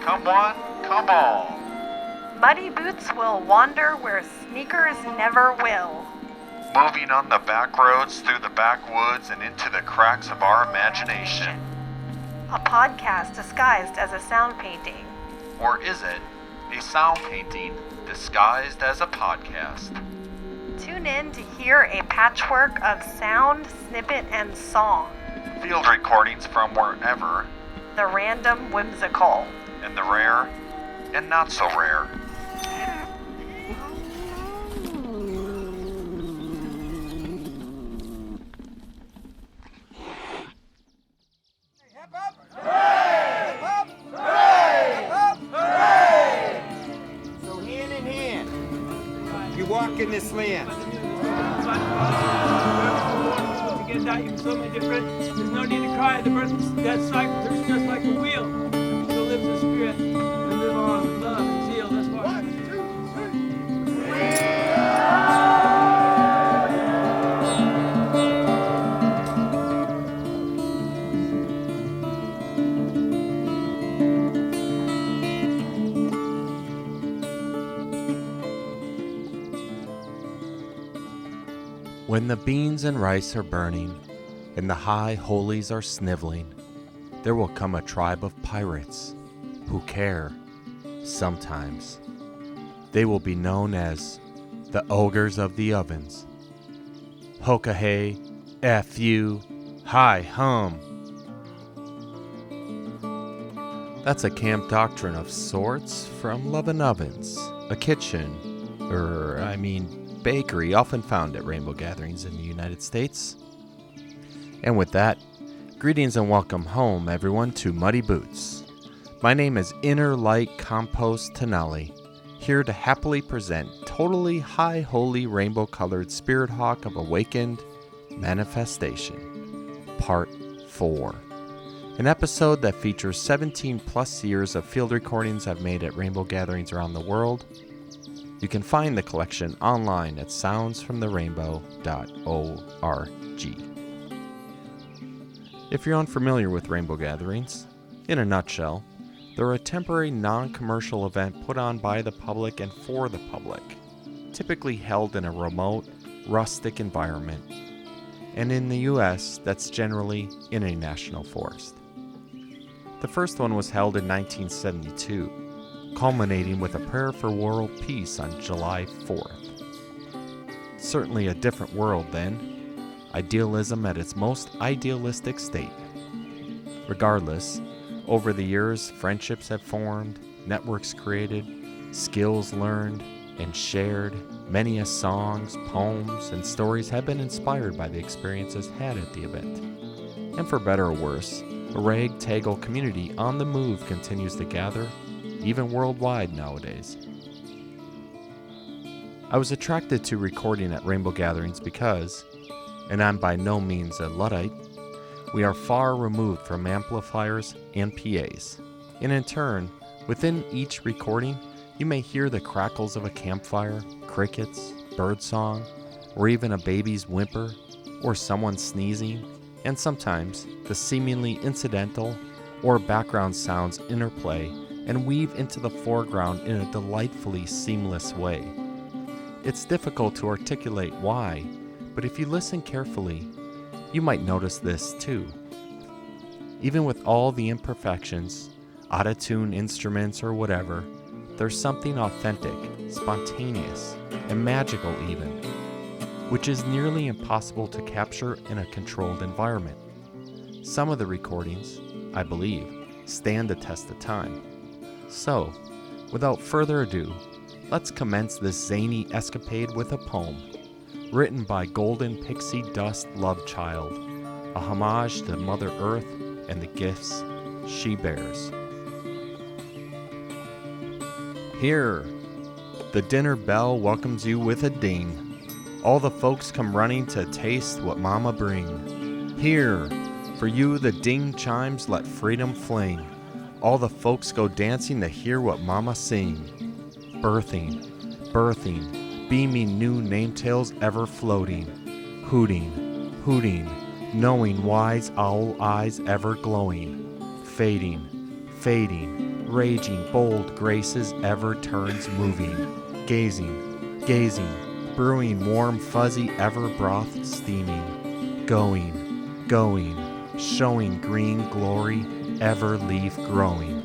Come one, come all. Muddy boots will wander where sneakers never will. Moving on the back roads, through the backwoods, and into the cracks of our imagination. A podcast disguised as a sound painting. Or is it a sound painting disguised as a podcast? Tune in to hear a patchwork of sound, snippet, and song. Field recordings from wherever. The random whimsical. And the rare and not so rare. Walk in this land. Again, that you so many different. There's no need to cry. The birth and death cycle turns just like a wheel. So live the spirit and live on with love and zeal. That's why. 1, 2, 3. When the beans and rice are burning, and the high holies are sniveling, there will come a tribe of pirates who care, sometimes. They will be known as the ogres of the ovens. Hokahay, F you, hi hum. That's a camp doctrine of sorts from Love and Ovens, a kitchen, bakery often found at rainbow gatherings in the United States. And with that, greetings and welcome home, everyone, to Muddy Boots. My name is Inner Light Compost Tenali, here to happily present totally high holy rainbow colored Spirit Hawk of Awakened Manifestation, Part 4. An episode that features 17 plus years of field recordings I've made at rainbow gatherings around the world. You can find the collection online at soundsfromtherainbow.org. If you're unfamiliar with rainbow gatherings, in a nutshell, they're a temporary non-commercial event put on by the public and for the public, typically held in a remote, rustic environment, and in the US, that's generally in a national forest. The first one was held in 1972, culminating with a prayer for world peace on July 4th. Certainly a different world then, idealism at its most idealistic state. Regardless, over the years, friendships have formed, networks created, skills learned and shared, many songs, poems, and stories have been inspired by the experiences had at the event. And for better or worse, a ragtag community on the move continues to gather, even worldwide nowadays. I was attracted to recording at rainbow gatherings because, and I'm by no means a Luddite, we are far removed from amplifiers and PAs. And in turn, within each recording, you may hear the crackles of a campfire, crickets, birdsong, or even a baby's whimper, or someone sneezing, and sometimes the seemingly incidental or background sounds interplay and weave into the foreground in a delightfully seamless way. It's difficult to articulate why, but if you listen carefully, you might notice this too. Even with all the imperfections, out-of-tune instruments or whatever, there's something authentic, spontaneous, and magical even, which is nearly impossible to capture in a controlled environment. Some of the recordings, I believe, stand the test of time. So, without further ado, let's commence this zany escapade with a poem, written by Golden Pixie Dust Love Child, a homage to Mother Earth and the gifts she bears. Here, the dinner bell welcomes you with a ding. All the folks come running to taste what Mama bring. Here, for you the ding chimes let freedom fling. All the folks go dancing to hear what Mama sing. Birthing, beaming new name tales ever floating. Hooting, knowing wise owl eyes ever glowing. Fading, raging, bold graces ever turns moving, gazing, gazing, brewing warm, fuzzy, ever broth steaming, going, going, showing green glory, ever leaf growing,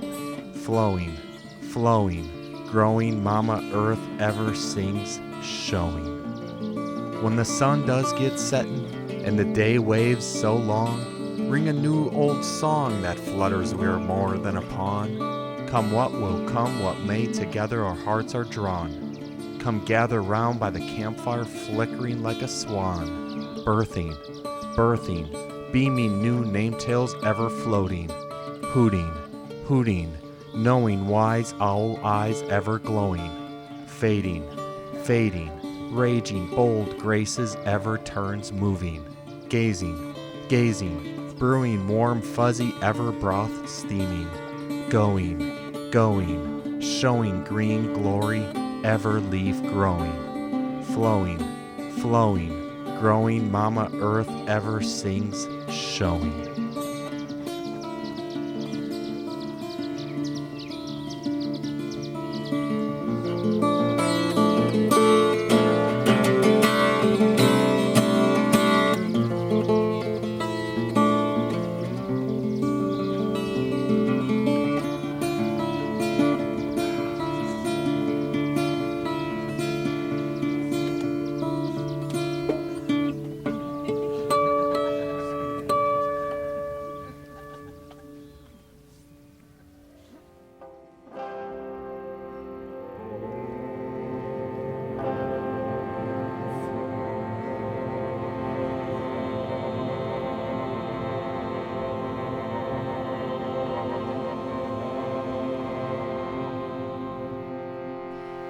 flowing, flowing, growing, Mama Earth ever sings, showing. When the sun does get settin' and the day waves so long, ring a new old song that flutters we're more than a pawn. Come what will come, what may, together our hearts are drawn. Come gather round by the campfire, flickering like a swan, birthing, birthing, beaming new name tales ever floating, hooting, hooting, knowing wise owl eyes ever glowing, fading, fading, raging, bold graces ever turns moving, gazing, gazing, brewing warm, fuzzy, ever broth steaming, going, going, showing green glory, ever leaf growing, flowing, flowing, growing, Mama Earth ever sings, showing.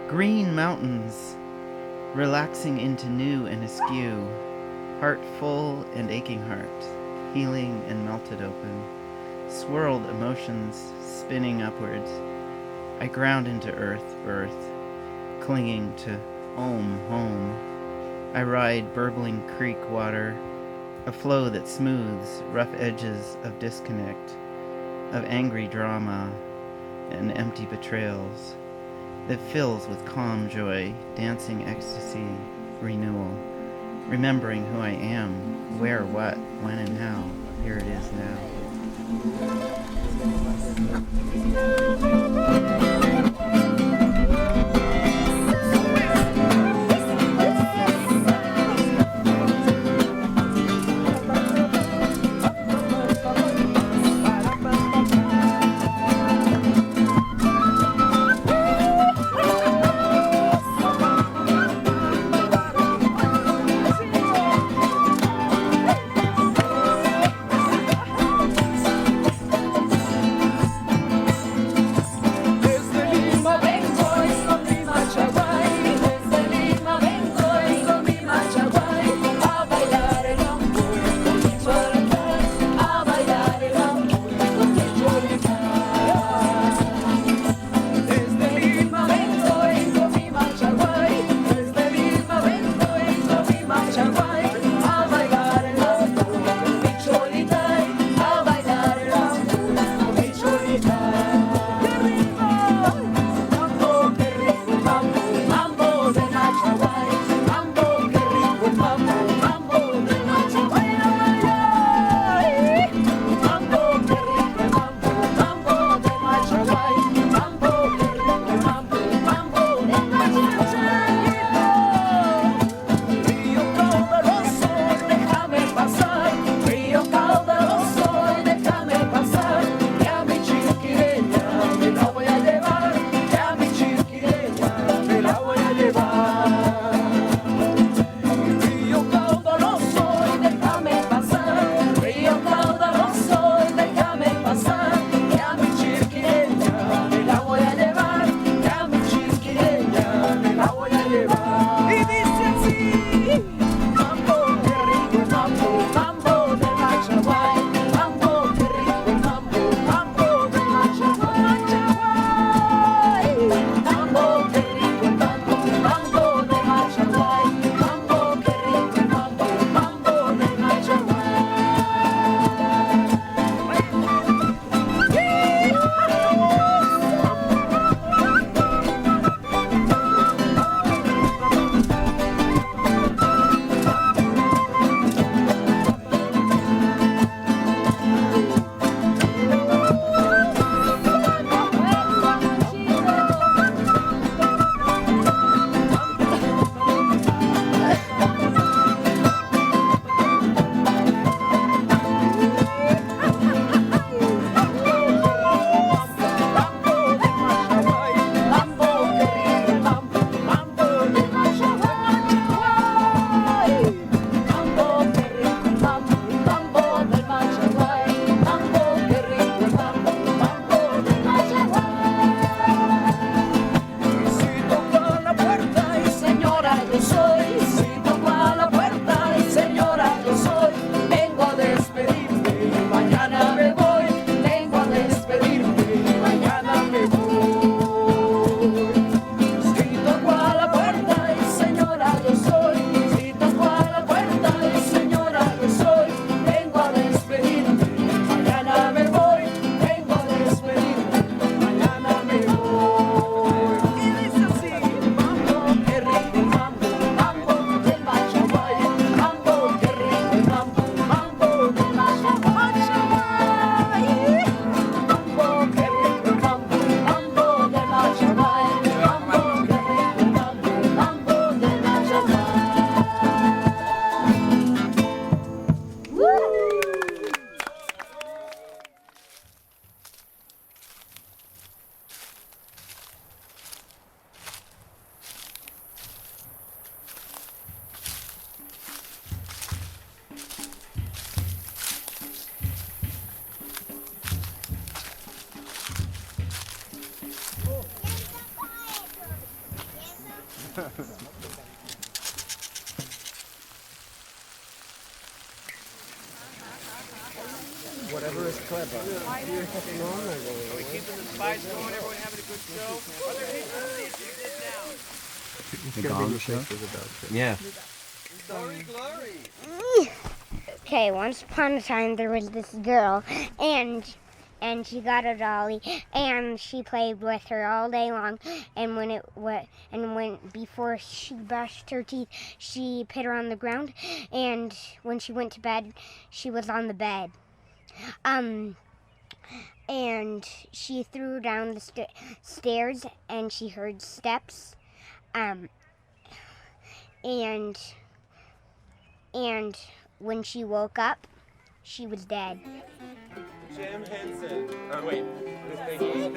Green mountains, relaxing into new and askew, heart full and aching heart, healing and melted open, swirled emotions spinning upwards. I ground into earth, birth, clinging to home. I ride burbling creek water, a flow that smooths rough edges of disconnect, of angry drama and empty betrayals, that fills with calm joy, dancing ecstasy, renewal, remembering who I am, where, what, when, and how. Here it is now. There's Whatever is clever. Are we keeping the spice going? Everyone having a good show? Are there people who need to sit down? The gong show? Yeah. Okay, once upon a time there was this girl, and she got a dolly, and she played with her all day long. And when before she brushed her teeth, she put her on the ground, and when she went to bed, she was on the bed. And she threw down the stairs, and she heard steps. And when she woke up, she was dead. Jim Henson. Oh, wait. Piggy.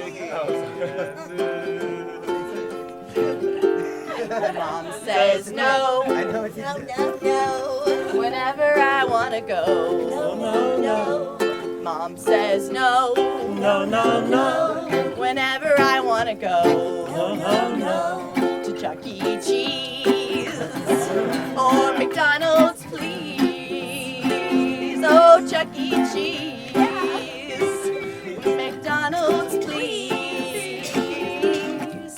Mom says no. I know what you said. No. Whenever I want to go. No. Mom says no. No. Whenever I want to go. No. To Chuck E. Cheese or McDonald's, please. Oh, Chuck E. Cheese. McDonald's, please.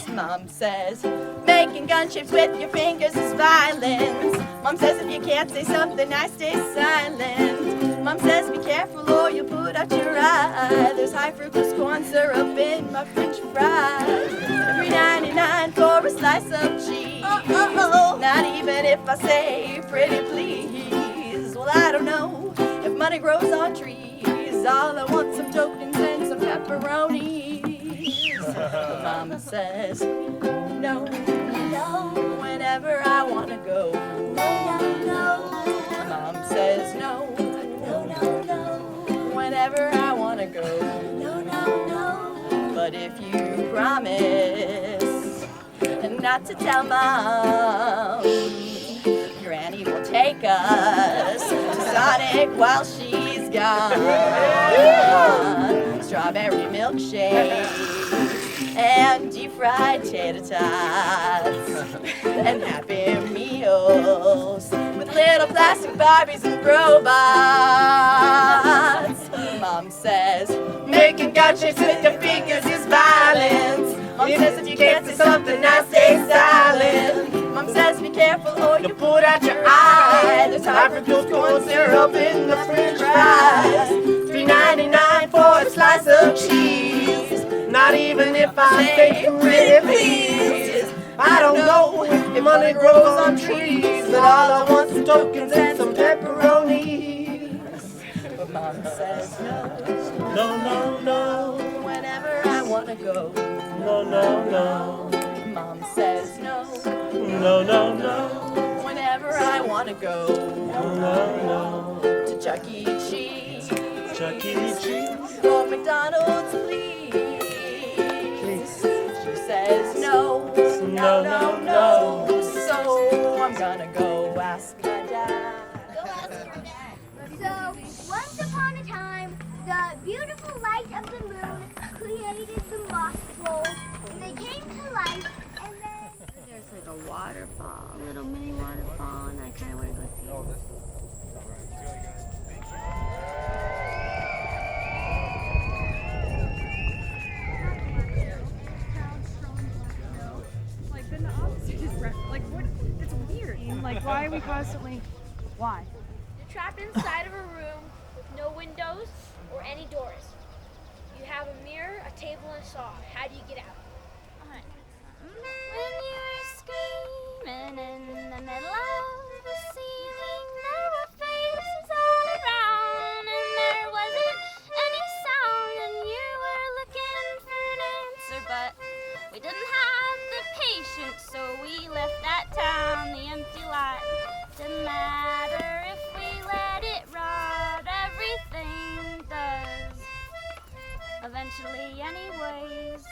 Mom says making gun shapes with your fingers is violence. Mom says if you can't say something, I stay silent. Mom says be careful or you'll put out your eye. There's high fructose corn syrup in my French fries. $3.99 for a slice of cheese. Not even if I say pretty please. Well, I don't know if money grows on trees. All I want some tokens and some pepperonis. Mama says no. Whenever I want to go. Mom says no. Whenever I want to go. But if you promise not to tell Mom, Granny will take us to Sonic while she's gone. Strawberry milkshake and deep fried tater tots and Happy Meals with little plastic Barbies and robots. Mom says making God shapes with your fingers is violence. Mom says if you can't say something, I stay silent. Mom says be careful or you put out your eye. There's high fructose corn syrup in the French fries. $3.99 for a slice of cheese. Not even if I say pretty please. I don't know if money grows on trees, but all I want is tokens and some pepperoni. But Mom says no. Whenever I want to go. No. Mom says no. Whenever I want to go. No. To Chuck E. Cheese. Or McDonald's, please. She says no. So I'm gonna go ask my dad. So, once upon a time, the beautiful light of the moon created the moss rolls, and they came to life, and then there's like a waterfall, a little mini waterfall, and I kind of want to go see it. Like, then the opposite is like, what? It's weird. Like, why are we constantly? Why? You're trapped inside of a room with no windows or any doors. You have a mirror, a table, and a saw. How do you get out? When you were screaming in the middle of the ceiling, there were faces all around, and there wasn't any sound, and you were looking for an answer, but we didn't have the patience, so we left that town. The empty lot didn't matter if we let it rot. Everything does, eventually anyways.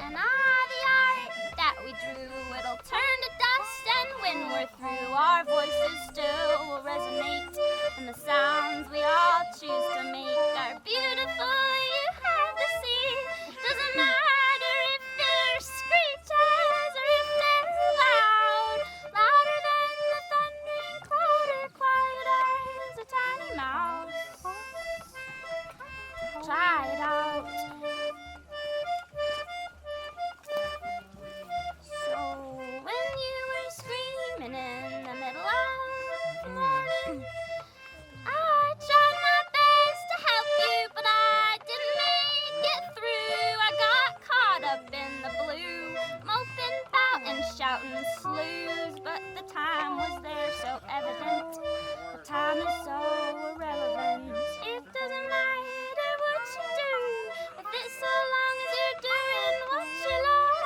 And the art that we drew, it'll turn to dust, and when we're through, our voices still will resonate, and the sounds we all choose to make are beautiful. You have to see, doesn't matter out in sloughs, but the time was there so evident. The time is so irrelevant. It doesn't matter what you do, if it's so long as you're doing what you love.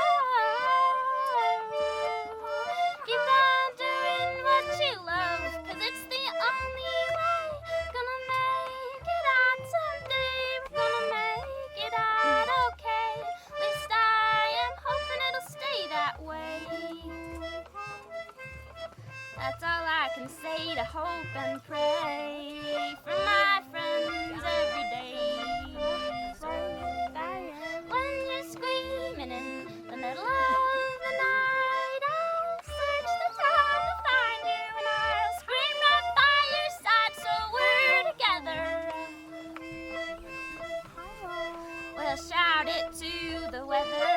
Keep on doing what you love, 'cause it's the only way. Gonna make it out someday. We're gonna make it out okay. At least I am hoping it'll stay that way. That's all I can say to hope and pray for my friends every day. So when you're screaming in the middle of the night, I'll search the town to find you, and I'll scream right by your side, so we're together. We'll shout it to the weather.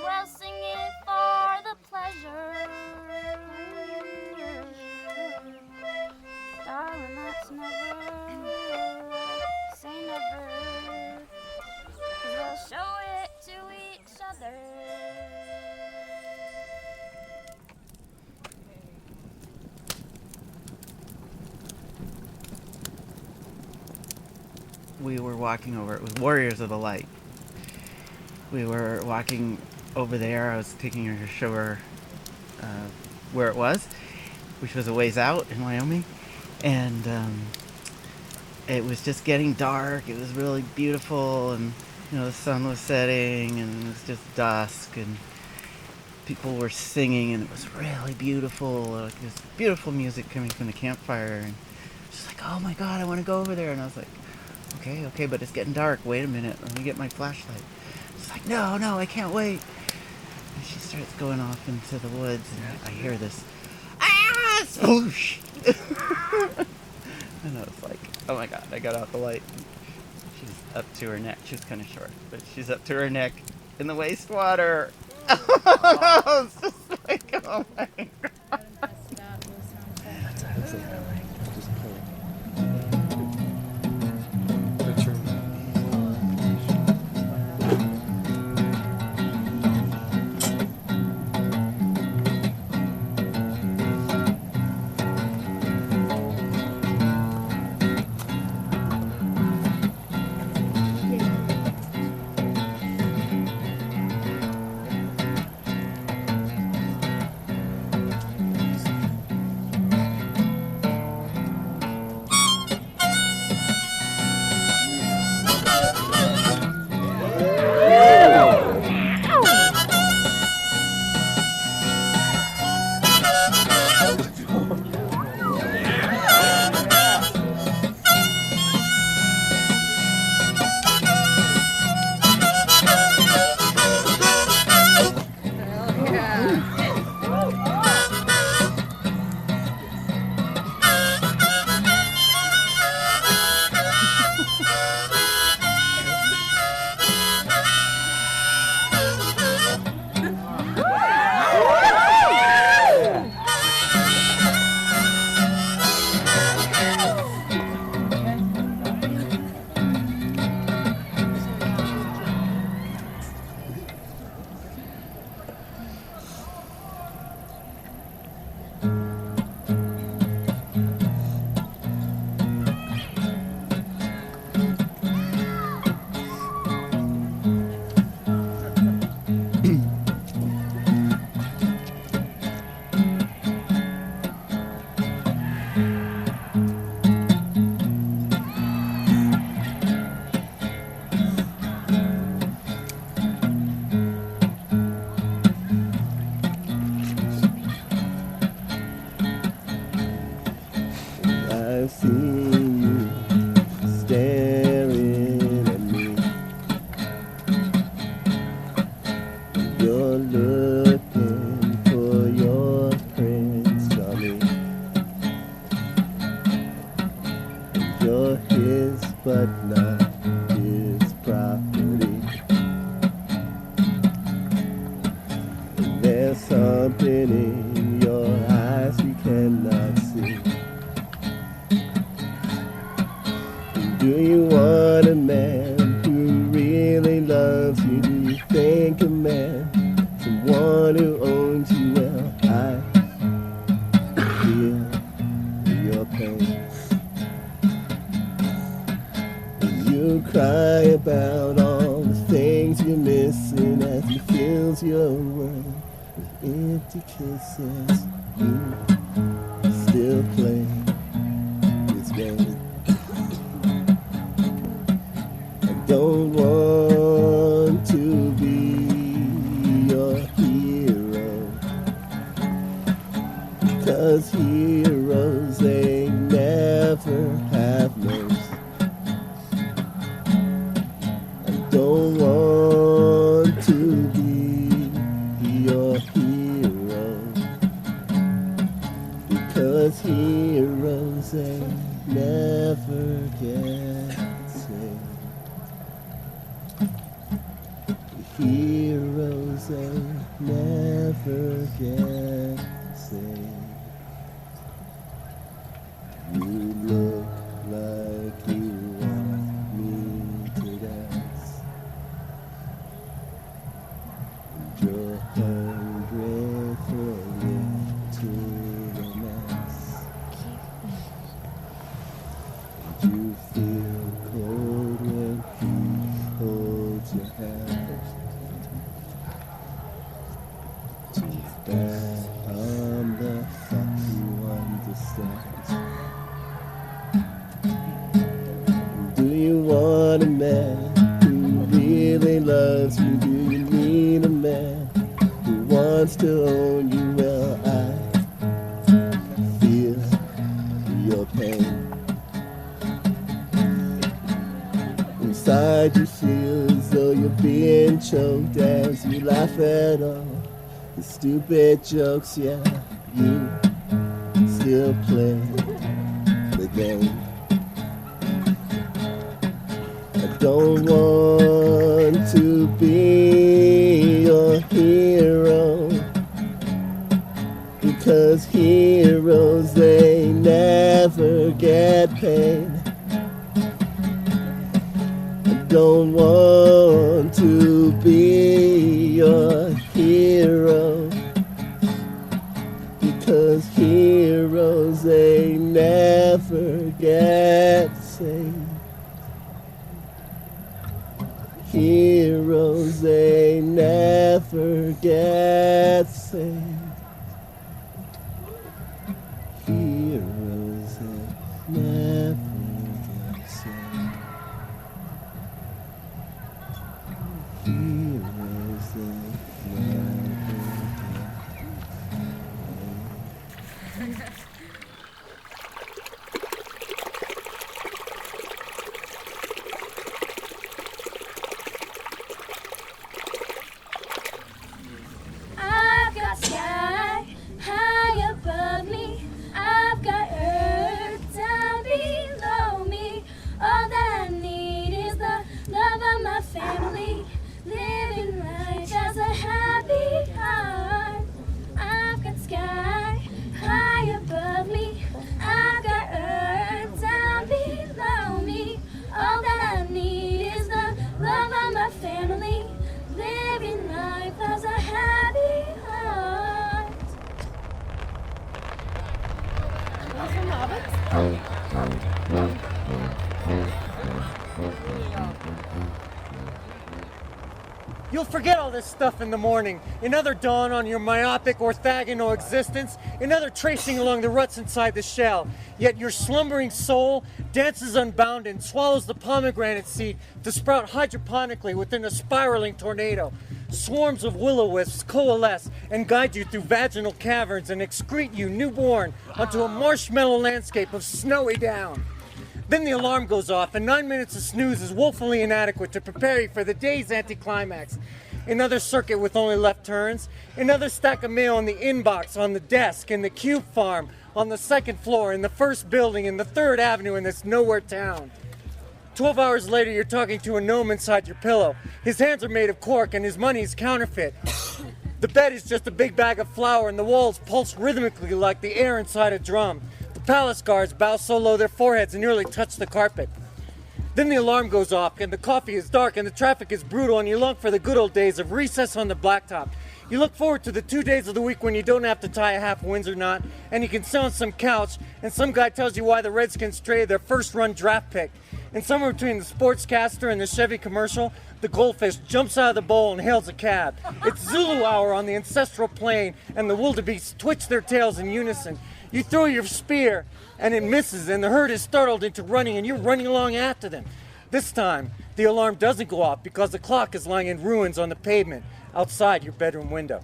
We'll sing it for the pleasure. Darling, that's never, say never, 'cause we'll show it to each other. We were walking over, it was Warriors of the Light. We were walking over there. I was taking her to show her where it was, which was a ways out in Wyoming. And it was just getting dark. It was really beautiful, and the sun was setting, and it was just dusk, and people were singing, and it was really beautiful. Like, there's beautiful music coming from the campfire, and she's like, "Oh my God, I want to go over there." And I was like, okay, but it's getting dark. Wait a minute, let me get my flashlight. She's like, no, I can't wait. And she starts going off into the woods, and I hear this, swoosh. And I was like, oh my God, I got out the light. She's up to her neck. She's kind of short, but she's up to her neck in the wastewater. It's just like, oh my God. I've seen you staring at me. You're looking for your prince, darling. You're his, but not his property. And there's something in your eyes you cannot see. Do you want a man who really loves you? Do you think thank a man, someone who owns you well. I feel your pain. When you cry about all the things you're missing as he fills your world with empty kisses, you still play this game. I don't want to be your hero, because heroes, they never have names. I don't want to be your hero, because heroes, they never get saved. Heroes, they never get saved. You look like you want me to dance, and you're hungry for little romance. And you feel cold when he holds your hand. Too bad I'm the fuck who understands. Do you want a man who really loves you? Do you need a man who wants to own you? Well, I feel your pain. Inside you feel as though you're being choked as you laugh at all the stupid jokes. Yeah, you still play the game. I don't want to be your hero, because heroes, they never get paid. I don't want to be your hero, because heroes, they never get saved. Heroes, they never get saved. Heroes, they never get saved. Heroes, they never get saved. I've got sky high above me. I've got earth down below me. All that I need is the love of my family. Living life as a happy heart. I've got sky high above me. I've got earth down below me. All that I need is the love of my family. Living life as a happy heart. You'll forget all this stuff in the morning. Another dawn on your myopic orthogonal existence. Another tracing along the ruts inside the shell. Yet your slumbering soul dances unbound and swallows the pomegranate seed to sprout hydroponically within a spiraling tornado. Swarms of will-o-wisps coalesce and guide you through vaginal caverns and excrete you newborn onto a marshmallow landscape of snowy down. Then the alarm goes off, and 9 minutes of snooze is woefully inadequate to prepare you for the day's anticlimax. Another circuit with only left turns, another stack of mail in the inbox, on the desk, in the cube farm, on the second floor, in the first building, in the 3rd Avenue in this nowhere town. 12 hours later, you're talking to a gnome inside your pillow. His hands are made of cork, and his money is counterfeit. The bed is just a big bag of flour, and the walls pulse rhythmically like the air inside a drum. Palace guards bow so low their foreheads and nearly touch the carpet. Then the alarm goes off, and the coffee is dark, and the traffic is brutal, and you long for the good old days of recess on the blacktop. You look forward to the 2 days of the week when you don't have to tie a half Windsor knot, and you can sit on some couch, and some guy tells you why the Redskins traded their first-run draft pick. And somewhere between the sportscaster and the Chevy commercial, the goldfish jumps out of the bowl and hails a cab. It's Zulu hour on the ancestral plain, and the wildebeests twitch their tails in unison. You throw your spear, and it misses, and the herd is startled into running, and you're running along after them. This time, the alarm doesn't go off because the clock is lying in ruins on the pavement outside your bedroom window.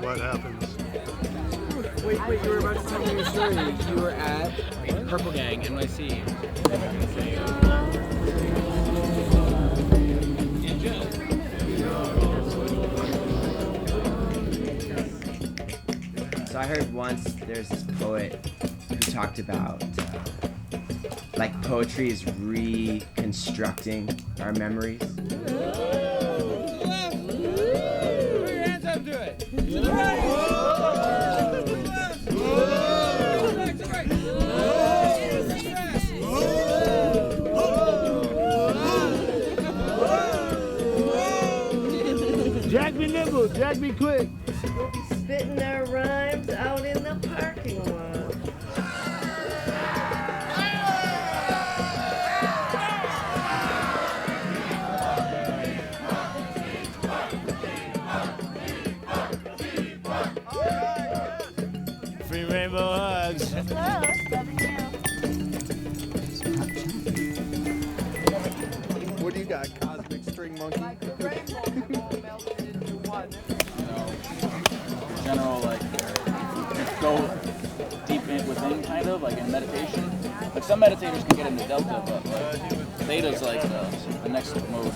What happens? Wait, you were about to tell me a story. You were at Purple Gang, NYC. So I heard once there's this poet who talked about like poetry is reconstructing our memories. Jack me nimble, Jack me quick. We'll be spitting our rhymes out in the parking lot. Free rainbow hugs. What do you got, cosmic string monkey? General, like, go deep in within, kind of, like in meditation. Like, some meditators can get into delta, but theta's like the next mode,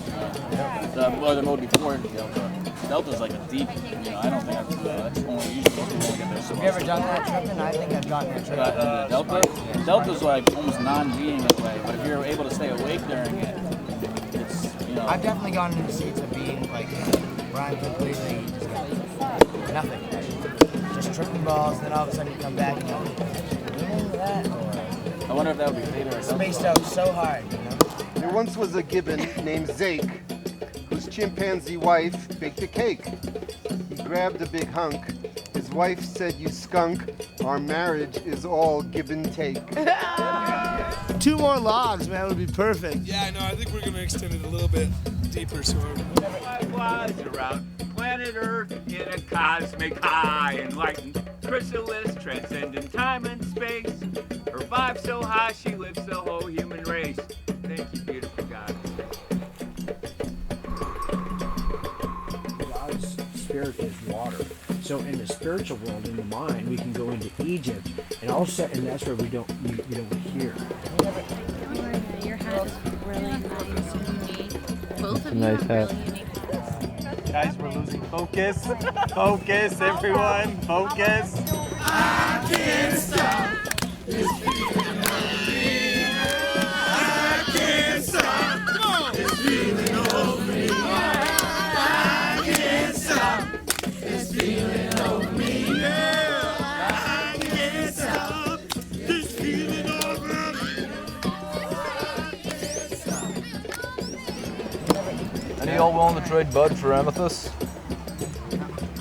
or the mode before delta. Delta's like a deep, I don't think I've, that's only usually people only get there so Have you ever done that trip? And I think I've gotten that trip. Delta? Delta's like almost non-being in a way, but if you're able to stay awake during it, it's, I've definitely gone into states of being like, where I'm completely just got nothing. Just tripping balls, and then all of a sudden you come back and you're that. I wonder if that would be later or spaced out so hard, There once was a gibbon named Zake, whose chimpanzee wife baked a cake. He grabbed a big hunk. His wife said, "You skunk, our marriage is all give and take." 2 more logs, man, would be perfect. Yeah, no, I think we're gonna extend it a little bit deeper, so I was around planet Earth in a cosmic high, enlightened chrysalis, transcendent time and space. Her vibe so high, she lifts the whole human race. Thank you, beautiful God. God's spirit is water. So in the spiritual world, in the mind, we can go into Egypt, and and that's where we don't hear. Your hat is really nice and unique. Both of you Nice are hat. really unique. Guys, we're losing focus. Focus, everyone. Focus. I can't stop this feeling over me. I can't stop this feeling over me. I can't stop this feeling over me. I can't stop this feeling over me. Any of y'all willing to trade Bud for Amethyst?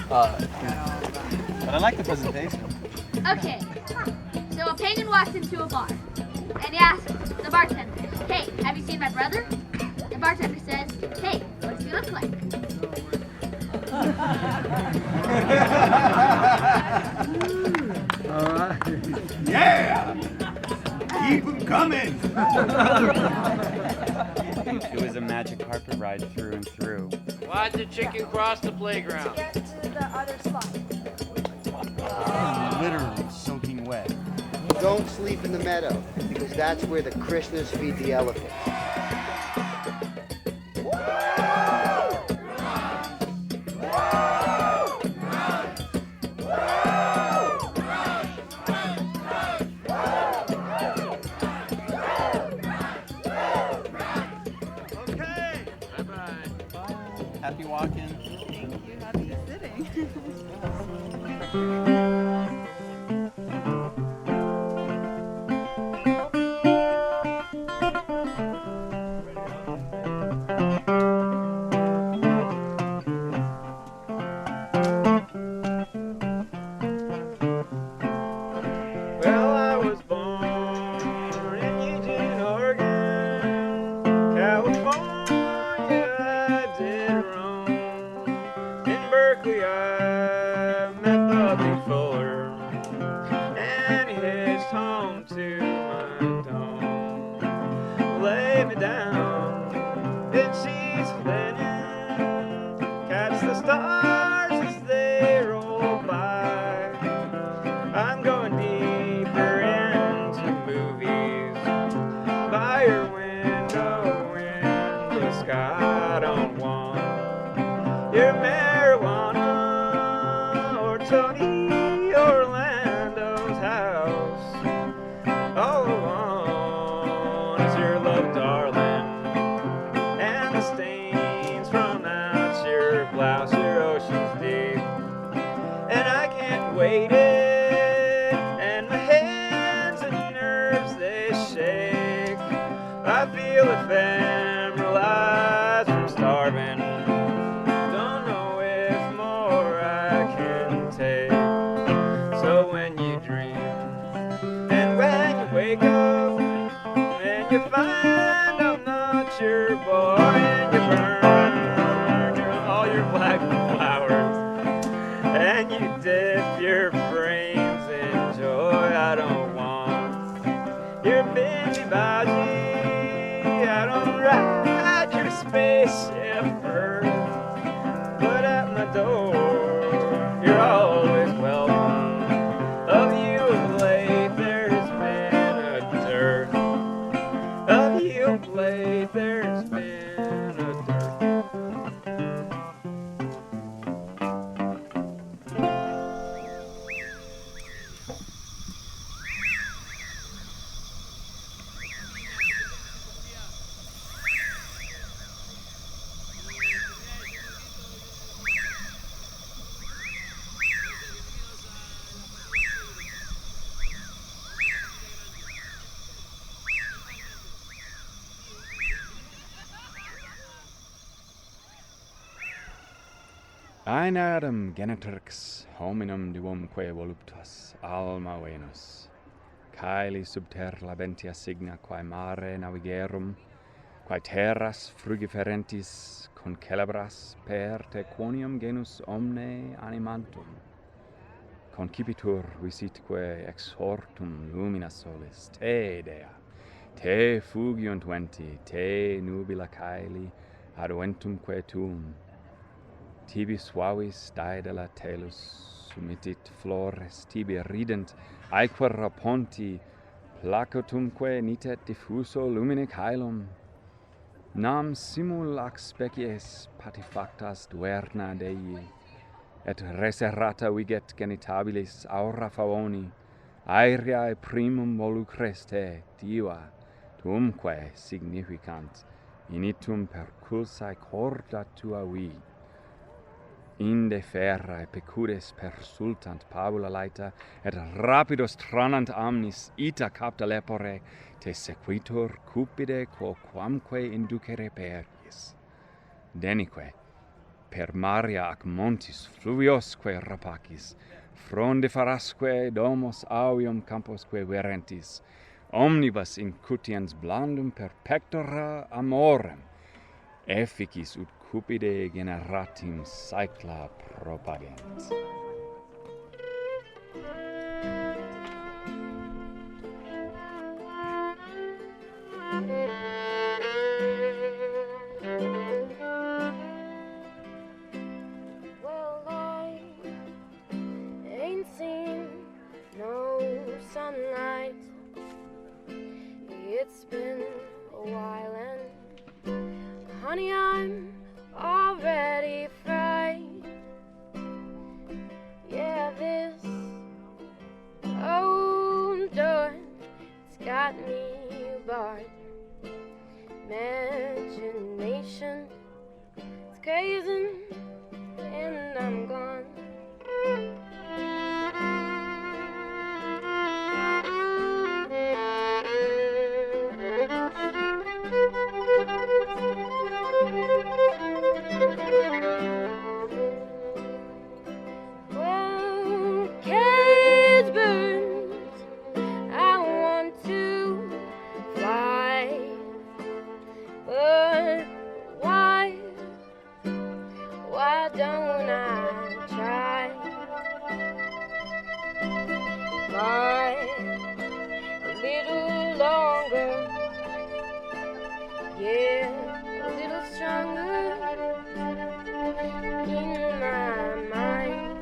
But I like the presentation. Okay, so a penguin walks into a bar and he asks the bartender, "Hey, have you seen my brother?" The bartender says, "Hey, what does he look like?" All right. Yeah! Keep them coming! It was a magic carpet ride through and through. Why'd the chicken cross the playground? Get to the other spot. Literally soaking wet. Don't sleep in the meadow, because that's where the Krishnas feed the elephants. Happy walking. Thank you. Happy sitting. Well, I was born in Eugene, Oregon, California. I did roam. In Berkeley, I met Bobby Fuller, and he hitched home to my dome. Lay me down in sheets of linen, catch the stars as they roll by. I'm going deeper into movies by your window in the sky. I don't want your marijuana or Tony Orlando's house. All I want is your love, darling, and the stains from out your blouse. Your ocean's deep, and I can't wait it. And my hands and nerves, they shake. I feel ephemeralized from starving. Don't know if more I can take. So when you dream, and when you wake up, and you find I'm not your boy, and you burn all your black flowers, and you dip your brains in joy. I don't want your baby body. I don't ride your spaceship Earth, but at my door you're always welcome. Of you of late there's been a dearth. Of you of late there's been a dearth. Aenadum genetrix hominum divumque voluptas alma Venus, caeli subter labentia signa quae mare navigerum, quae terras frugiferentis concelebras per te quonium genus omne animantum, concipitur visitque exhortum lumina solis, te dea, te fugiunt venti, te nubila caeli adventumque tuum, tibi suavis daedala telus sumitit flores, tibi rident aequera ponti, placotumque nitet diffuso lumine caelum, nam simul ac species patifactas duerna Dei, et reserrata viget genitabilis aura favoni, aereae primum volucres te, diva, tumque significant, initum perculsae corda tua vi, inde ferrae pecudes persultant pabula laeta, et rapidos tranant amnis ita capta lepore, te sequitur cupide quoquamque inducere pergis. Denique, per maria ac montis fluviosque rapacis, frondiferasque domos avium camposque verentis, omnibus incutiens blandum per pectora amorem, efficis ut cupide generatim saecla propagent. Well, I ain't seen no sunlight. It's been a while, and honey, I'm already fried. Yeah, this old door, it's got me barred. Imagination, it's gazing, and I'm gone. Well, cage birds, I want to fly, but why don't I try? Fly a little longer, yeah, a little stronger in my mind.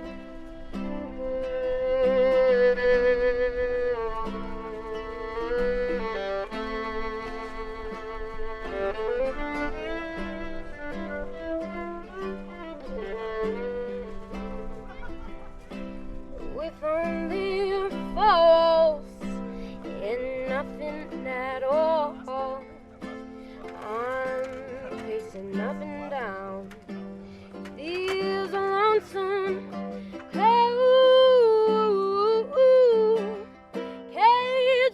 With only falls and nothing at all, I'm pacing up and down these lonesome cage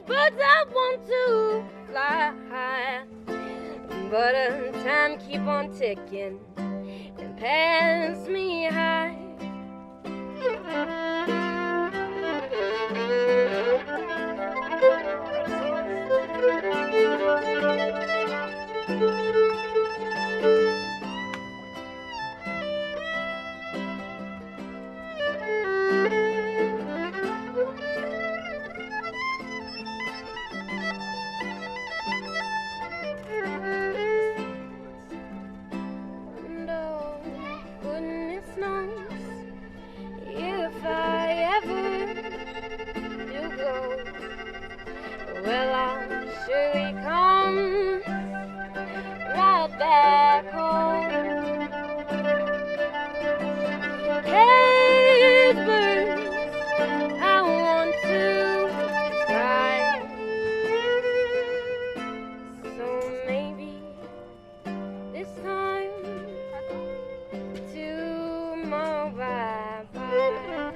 birds. I want to fly, but time keep on ticking and pass me high. Goodness knows if I ever do go, well, I'll surely come right back home. Cage birds, I want to fly, so maybe this time tomorrow, bye-bye.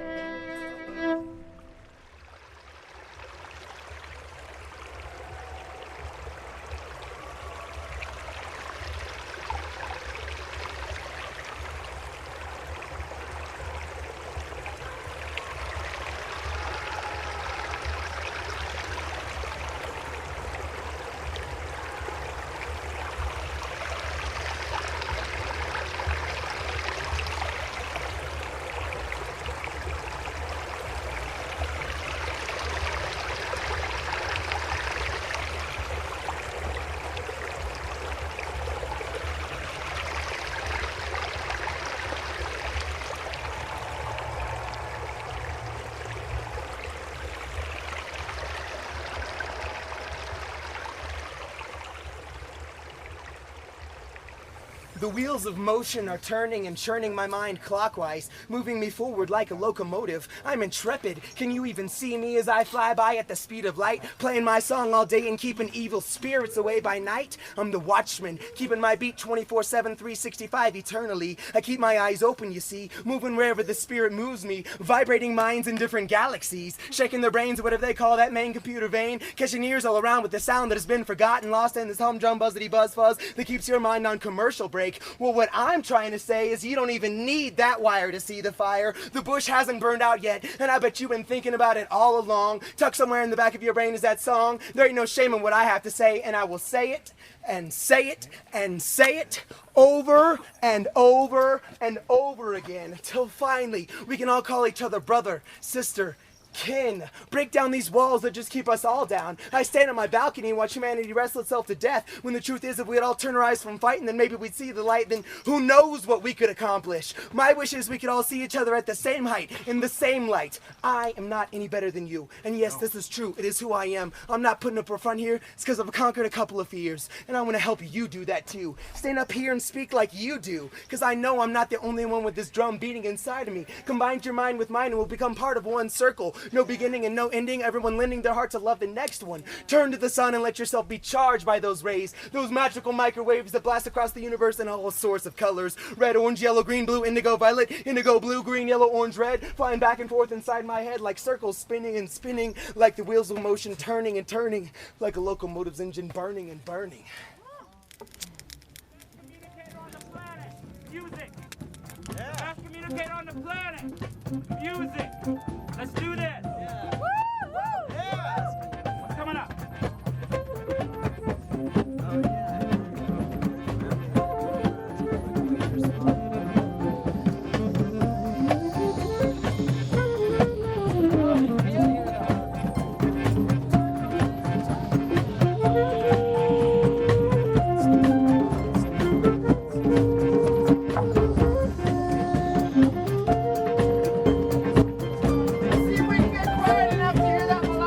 The wheels of motion are turning and churning my mind clockwise, moving me forward like a locomotive. I'm intrepid. Can you even see me as I fly by at the speed of light, playing my song all day and keeping evil spirits away by night? I'm the watchman, keeping my beat 24/7, 365 eternally. I keep my eyes open, you see, moving wherever the spirit moves me, vibrating minds in different galaxies, shaking their brains, whatever they call that main computer vein, catching ears all around with the sound that has been forgotten, lost in this humdrum buzzity buzz fuzz that keeps your mind on commercial break. Well, what I'm trying to say is you don't even need that wire to see the fire. The bush hasn't burned out yet, and I bet you've been thinking about it all along. Tucked somewhere in the back of your brain is that song. There ain't no shame in what I have to say, and I will say it and say it and say it over and over and over again till finally we can all call each other brother, sister, kin. Break down these walls that just keep us all down. I stand on my balcony and watch humanity wrestle itself to death, when the truth is if we'd all turn our eyes from fighting, then maybe we'd see the light. Then who knows what we could accomplish. My wish is we could all see each other at the same height, in the same light. I am not any better than you, and yes, this is true. It is who I am. I'm not putting up a front here. It's because I've conquered a couple of fears, and I want to help you do that too. Stand up here and speak like you do, because I know I'm not the only one with this drum beating inside of me. Combine your mind with mine and we'll become part of one circle. No beginning and no ending, everyone lending their heart to love the next one. Turn to the sun and let yourself be charged by those rays, those magical microwaves that blast across the universe in all sorts of colors. Red, orange, yellow, green, blue, indigo, violet, indigo, blue, green, yellow, orange, red, flying back and forth inside my head like circles spinning and spinning, like the wheels of motion turning and turning, like a locomotive's engine burning and burning. Music. Let's communicate on the planet. Music. Let's do this. Yeah. Woo! Woo! Yeah. What's coming up? Oh, yeah. See if we can get quiet enough to hear that melodic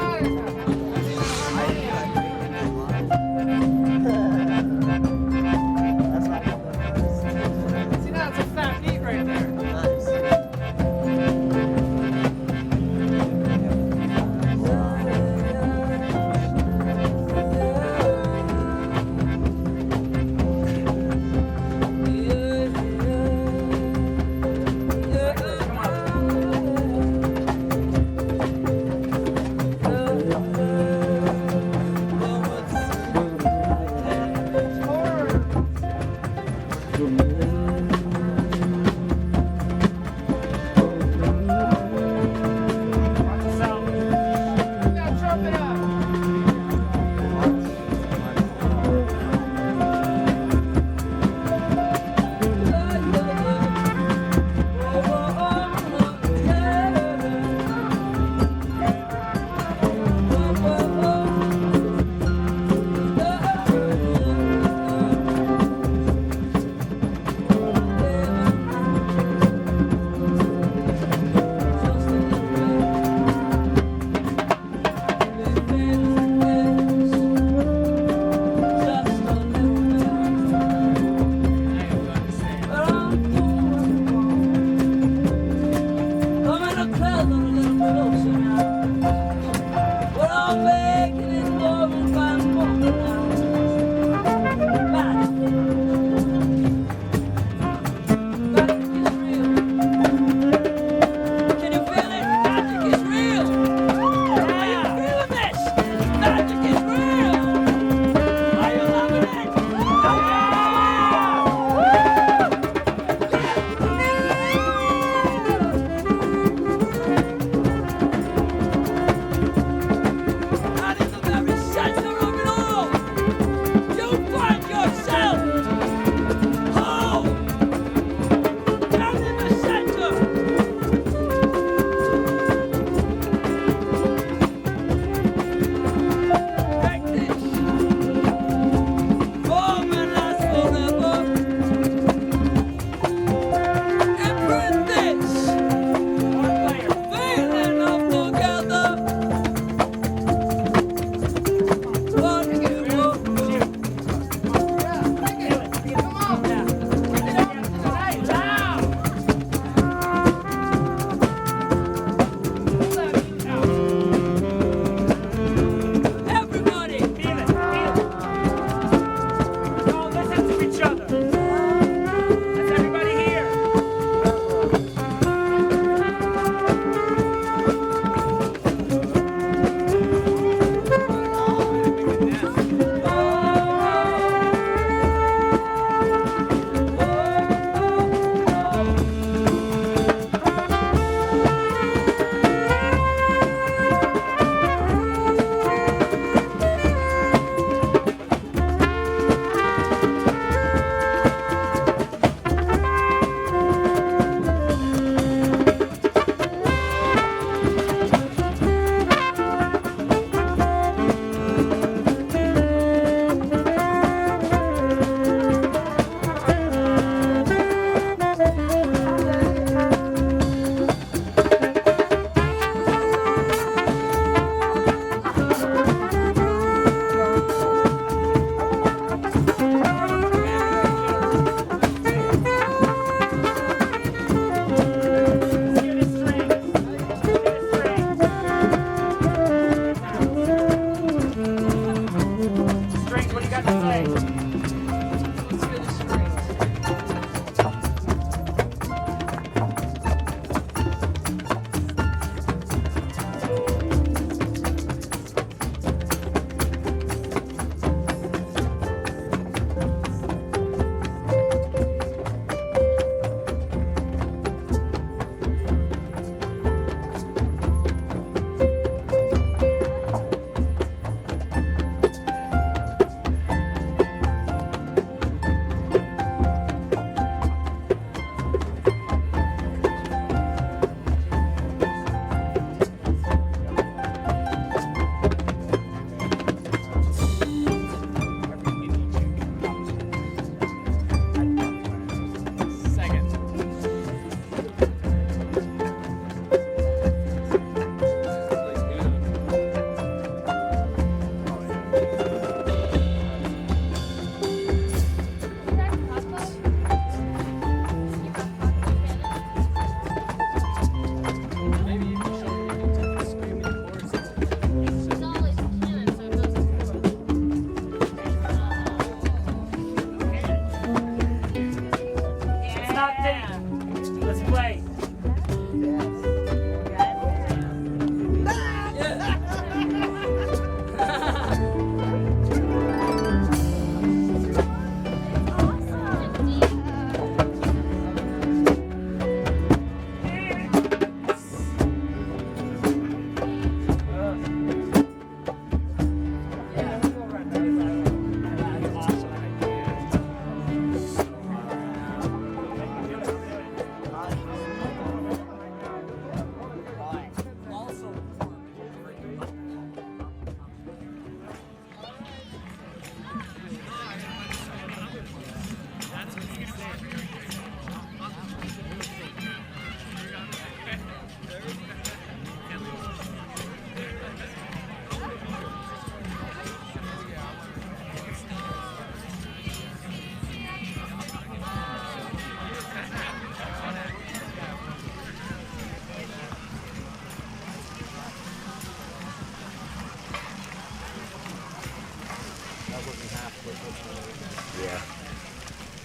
Yeah.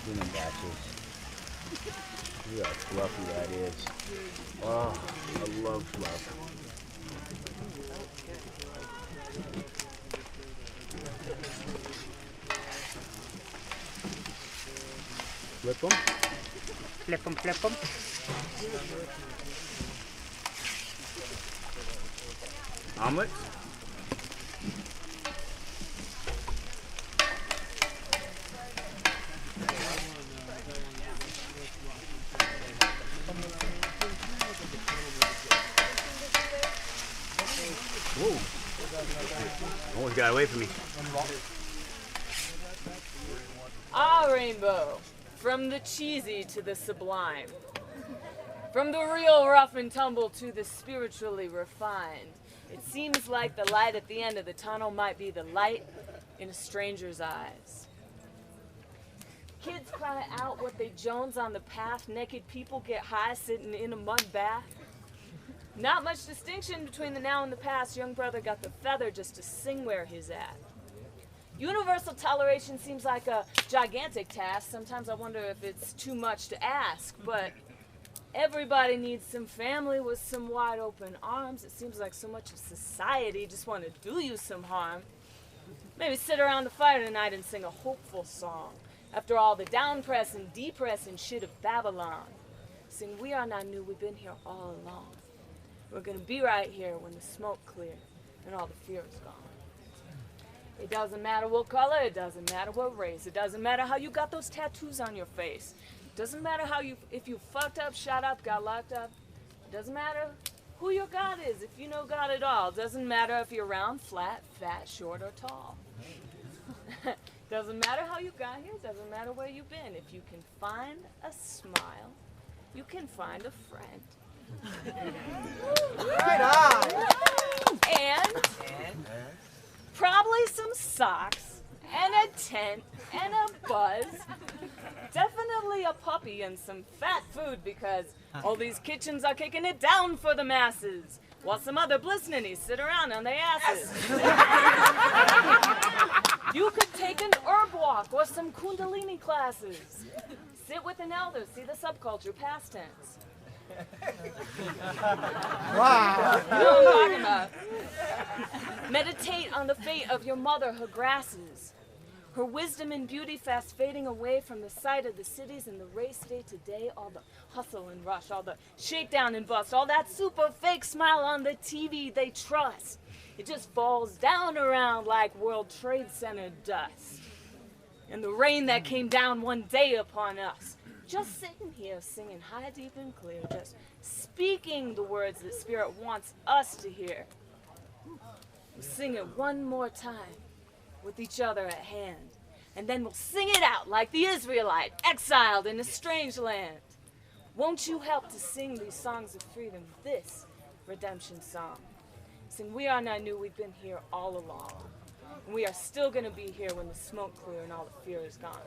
Human batches. Look how fluffy that is. Oh, I love fluff. Flip them. Flip them, flip them. Omelet. Whoa. Almost got away from me. Ah, Rainbow, from the cheesy to the sublime, from the real rough and tumble to the spiritually refined, it seems like the light at the end of the tunnel might be the light in a stranger's eyes. Kids cry out what they Jones on the path, naked people get high sitting in a mud bath. Not much distinction between the now and the past. Young brother got the feather just to sing where he's at. Universal toleration seems like a gigantic task. Sometimes I wonder if it's too much to ask, but everybody needs some family with some wide open arms. It seems like so much of society just want to do you some harm. Maybe sit around the fire tonight and sing a hopeful song. After all the down-press and depress and shit of Babylon. Sing, we are not new, we've been here all along. We're gonna be right here when the smoke clears and all the fear is gone. It doesn't matter what color, it doesn't matter what race, it doesn't matter how you got those tattoos on your face. It doesn't matter if you fucked up, shot up, got locked up. It doesn't matter who your God is, if you know God at all. It doesn't matter if you're round, flat, fat, short, or tall. Doesn't matter how you got here, doesn't matter where you've been. If you can find a smile, you can find a friend. Right on! And probably some socks, and a tent, and a buzz. Definitely a puppy and some fat food because all these kitchens are kicking it down for the masses. While some other bliss-ninnies sit around on their asses. You could take an herb walk or some kundalini classes. Sit with an elder, see the subculture, past tense. Wow. You know what I'm talking about. Meditate on the fate of your mother, her grasses. Her wisdom and beauty fast fading away from the sight of the cities and the race day to day, all the hustle and rush, all the shakedown and bust, all that super fake smile on the TV they trust. It just falls down around like World Trade Center dust. And the rain that came down one day upon us. Just sitting here singing high, deep, and clear, just speaking the words that Spirit wants us to hear. We'll sing it one more time with each other at hand, and then we'll sing it out like the Israelite exiled in a strange land. Won't you help to sing these songs of freedom, this redemption song? Sing, we are not new, we've been here all along. And we are still going to be here when the smoke clears and all the fear is gone.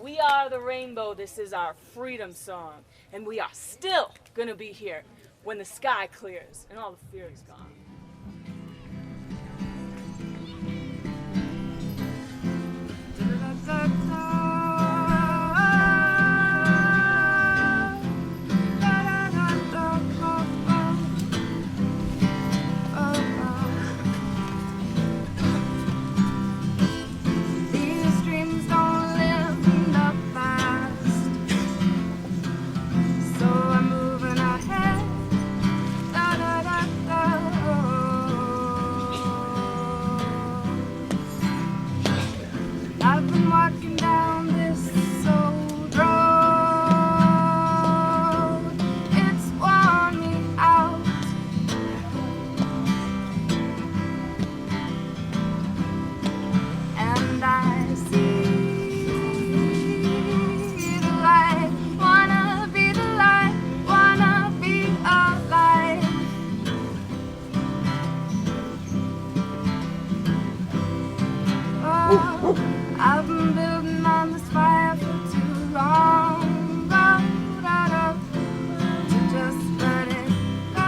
We are the rainbow, this is our freedom song. And we are still going to be here when the sky clears and all the fear is gone. I've been building on this fire for too long, to just let it go.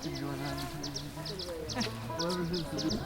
something going on. Whoever seems to be.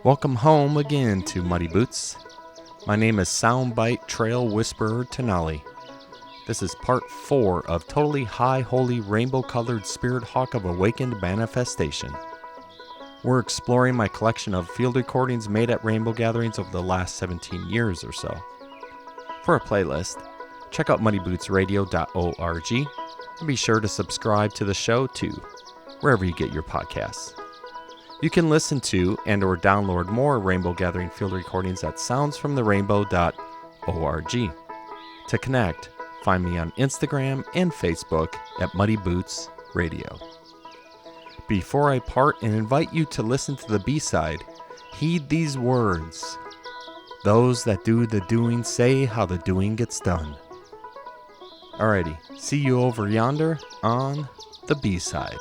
Welcome home again to Muddy Boots. My name is Soundbite Trail Whisperer Tenali. This is part 4 of Totally High Holy Rainbow Colored Spirit Hawk of Awakened Manifestation. We're exploring my collection of field recordings made at rainbow gatherings over the last 17 years or so. For a playlist, check out muddybootsradio.org and be sure to subscribe to the show too, wherever you get your podcasts. You can listen to and or download more Rainbow Gathering field recordings at soundsfromtherainbow.org. To connect, find me on Instagram and Facebook at Muddy Boots Radio. Before I part and invite you to listen to the B-side, heed these words. Those that do the doing say how the doing gets done. Alrighty, see you over yonder on the B-side.